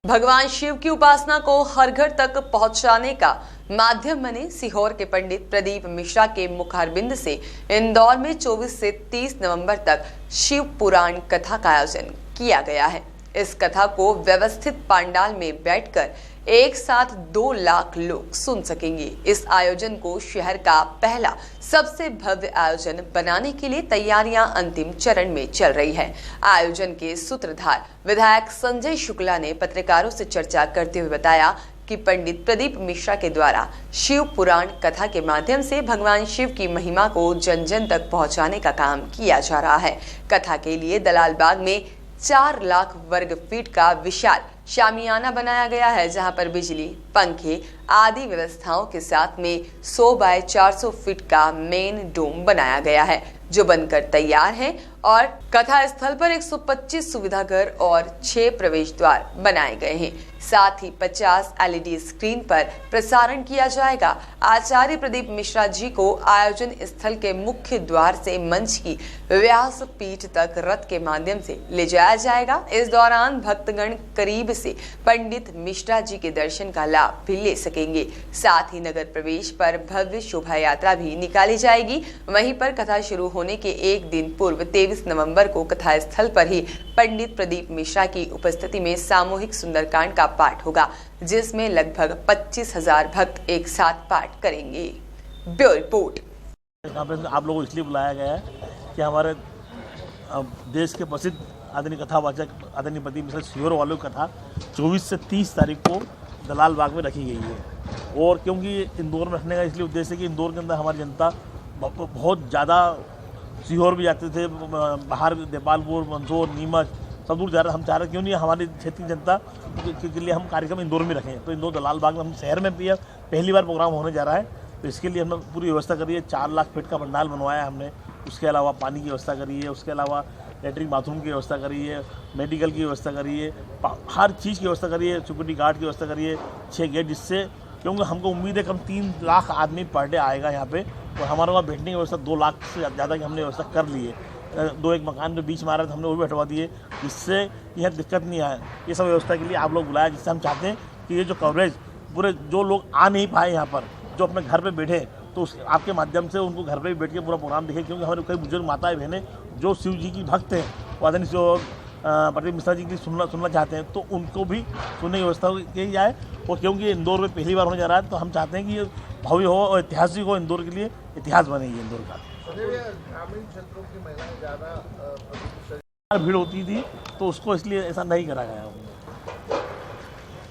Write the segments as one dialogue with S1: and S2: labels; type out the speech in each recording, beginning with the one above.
S1: भगवान शिव की उपासना को हर घर तक पहुंचाने का माध्यम बने सीहोर के पंडित प्रदीप मिश्रा के मुखारबिंद से इंदौर में 24 से 30 नवंबर तक शिव पुराण कथा का आयोजन किया गया है। इस कथा को व्यवस्थित पंडाल में बैठकर एक साथ 2 लाख लोग सुन सकेंगे। इस आयोजन को शहर का पहला सबसे भव्य आयोजन बनाने के लिए तैयारियां अंतिम चरण में चल रही है। आयोजन के सूत्रधार विधायक संजय शुक्ला ने पत्रकारों से चर्चा करते हुए बताया कि पंडित प्रदीप मिश्रा के द्वारा शिव पुराण कथा के माध्यम से भगवान शिव की महिमा को जन जन तक पहुंचाने का काम किया जा रहा है। कथा के लिए दलाल बाग में 4 लाख वर्ग फीट का विशाल शामियाना बनाया गया है, जहां पर बिजली, पंखे आदि व्यवस्थाओं के साथ में 100 बाय 400 फीट का मेन डोम बनाया गया है, जो बनकर तैयार है। और कथा स्थल पर 125 सुविधा घर और 6 प्रवेश द्वार बनाए गए हैं। साथ ही 50 LED स्क्रीन पर प्रसारण किया जाएगा। आचार्य प्रदीप मिश्रा जी को आयोजन स्थल के मुख्य द्वार से मंच की व्यास पीठ तक रथ के माध्यम से ले जाया जाएगा। इस दौरान भक्तगण करीब से पंडित मिश्रा जी के दर्शन का लाभ भी ले सकेंगे। साथ ही नगर प्रवेश पर भव्य शोभा यात्रा भी निकाली जाएगी। वहीं पर कथा शुरू होने के एक दिन पूर्व 23 नवंबर को कथा स्थल पर ही पंडित प्रदीप मिश्रा की उपस्थिति में सामूहिक सुंदरकांड का पाठ होगा, जिसमें लगभग 25,000 भक्त एक साथ पाठ करेंगे। Bureau report.
S2: आप लोगों को इसलिए बुलाया गया है कि हमारे देश के प्रसिद्ध आदरणीय कथावाचक आदरणीय प्रदीप मिश्रा सीहोर वालों की कथा 24 से 30 तारीख को दलाल बाग में रखी गई है। और क्योंकि इंदौर में रखने का इसलिए उद्देश्य है कि इंदौर के अंदर हमारी जनता बहुत ज़्यादा सीहोर भी जाते थे, बाहर देपालपुर, मंदसौर, नीमच सब दूर जा रहे। हम चाह रहे क्यों नहीं हमारी क्षेत्र की जनता के लिए हम कार्यक्रम इंदौर में रखें। तो इंदौर दलाल बाग में हम शहर में भी पहली बार प्रोग्राम होने जा रहा है, तो इसके लिए हमने पूरी व्यवस्था करी है। 4 लाख फीट का पंडाल बनवाया है हमने। उसके अलावा पानी की व्यवस्था करी है, उसके अलावा लेटरिन बाथरूम की व्यवस्था करी है, मेडिकल की व्यवस्था करी है, हर चीज़ की व्यवस्था करी है, सिक्योरिटी गार्ड की व्यवस्था करी है, 6 गेट, जिससे क्योंकि हमको उम्मीद है कम 3 लाख आदमी पर डे आएगा यहाँ पे। और हमारे वहाँ बैठने की व्यवस्था 2 लाख से ज़्यादा की हमने व्यवस्था कर ली है। 2 मकान जो बीच में आ रहे थे हमने वो भी हटवा दिए, जिससे यह दिक्कत नहीं आए। ये सब व्यवस्था के लिए आप लोग बुलाया, जिससे हम चाहते हैं कि ये जो कवरेज पूरे जो लोग आ नहीं पाए यहाँ पर, जो अपने घर पर बैठे, तो उस आपके माध्यम से उनको घर पर भी बैठ के पूरा प्रोग्राम देखें। क्योंकि हमारे कई बुजुर्ग माताएं बहनें जो शिव जी की भक्त हैं, वो आदरणीय प्रदीप मिश्रा जी की सुनना चाहते हैं, तो उनको भी सुनने की व्यवस्था की जाए। और क्योंकि इंदौर में पहली बार होने जा रहा है, तो हम चाहते हैं कि ये भव्य हो और ऐतिहासिक हो, इंदौर के लिए इतिहास बनेगी इंदौर का।
S3: ग्रामीण क्षेत्रों की महिलाएं ज़्यादा
S2: भीड़ होती थी, तो उसको इसलिए ऐसा नहीं करा गया।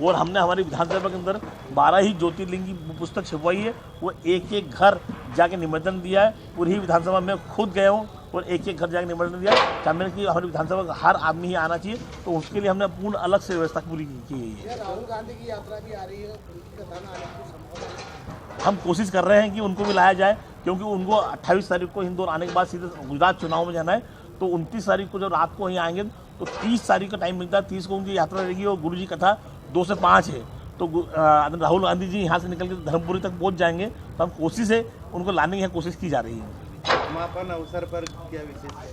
S2: और हमने हमारी विधानसभा के अंदर 12 ही ज्योतिर्लिंग की पुस्तक छपवाई है। वो एक घर जाके निमंत्रण दिया है। पूरी विधानसभा में खुद गया हूँ और एक घर जाके निमंत्रण दिया। चाहते हैं कि हमारी विधानसभा का हर आदमी ही आना चाहिए, तो उसके लिए हमने पूर्ण अलग से व्यवस्था पूरी की गई है।
S3: राहुल गांधी की यात्रा भी आ रही है, उनकी कथा में आने की संभावना है।
S2: हम कोशिश कर रहे हैं कि उनको भी लाया जाए, क्योंकि उनको 28 तारीख को इंदौर आने के बाद सीधे गुजरात चुनाव में जाना है। तो 29 तारीख को जब रात को यहाँ आएंगे, तो 30 तारीख का टाइम मिलता है। 30 को उनकी यात्रा रहेगी और गुरु जी कथा 2 से 5 है। तो राहुल गांधी जी यहाँ से निकल के धर्मपुरी तक पहुँच जाएंगे। तो हम कोशिश है उनको लाने की कोशिश की जा रही है।
S3: समापन अवसर पर क्या विशेष है?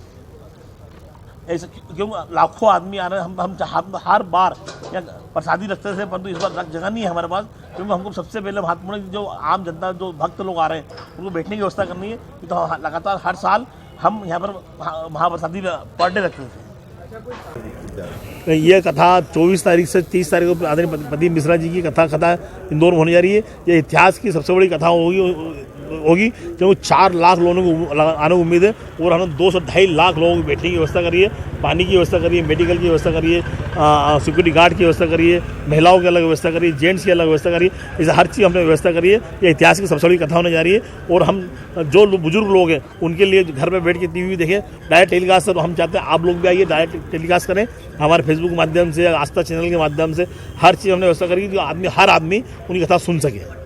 S2: ऐसे क्योंकि लाखों आदमी आ रहे हैं। हम हर बार या प्रसादी रखते थे, परंतु इस बार जगह नहीं है हमारे पास। क्योंकि हमको सबसे पहले महत्वपूर्ण जो आम जनता, जो भक्त लोग आ रहे हैं, उनको बैठने की व्यवस्था करनी है। तो लगातार हर साल हम यहाँ पर महाप्रसादी पर डे रखते थे। ये कथा 24 तारीख से 30 तारीख को आदरणीय प्रदीप मिश्रा जी की कथा इंदौर में होने जा रही है। ये इतिहास की सबसे बड़ी कथा होगी, क्योंकि 4 लाख लोगों को आने की उम्मीद है। और हमने 2 से 2.5 लाख लोगों की बैठने की व्यवस्था करी है, पानी की व्यवस्था करी है, मेडिकल की व्यवस्था करी है, सिक्योरिटी गार्ड की व्यवस्था करी है, महिलाओं की अलग व्यवस्था करी है, जेंट्स की अलग व्यवस्था करी है। इसे हर चीज़ हमने व्यवस्था करी है। ये इतिहास की सबसे बड़ी कथा होने जा रही है। और हम जो बुजुर्ग लोग हैं, उनके लिए घर पर बैठ के TV देखें, डायरेक्ट टेलीकास्ट। तो हम चाहते हैं आप लोग भी आइए, डायरेक्ट टेलीकास्ट करें हमारे फेसबुक के माध्यम से, आस्था चैनल के माध्यम से। हर चीज़ हमने व्यवस्था करी कि हर आदमी उनकी कथा सुन सके।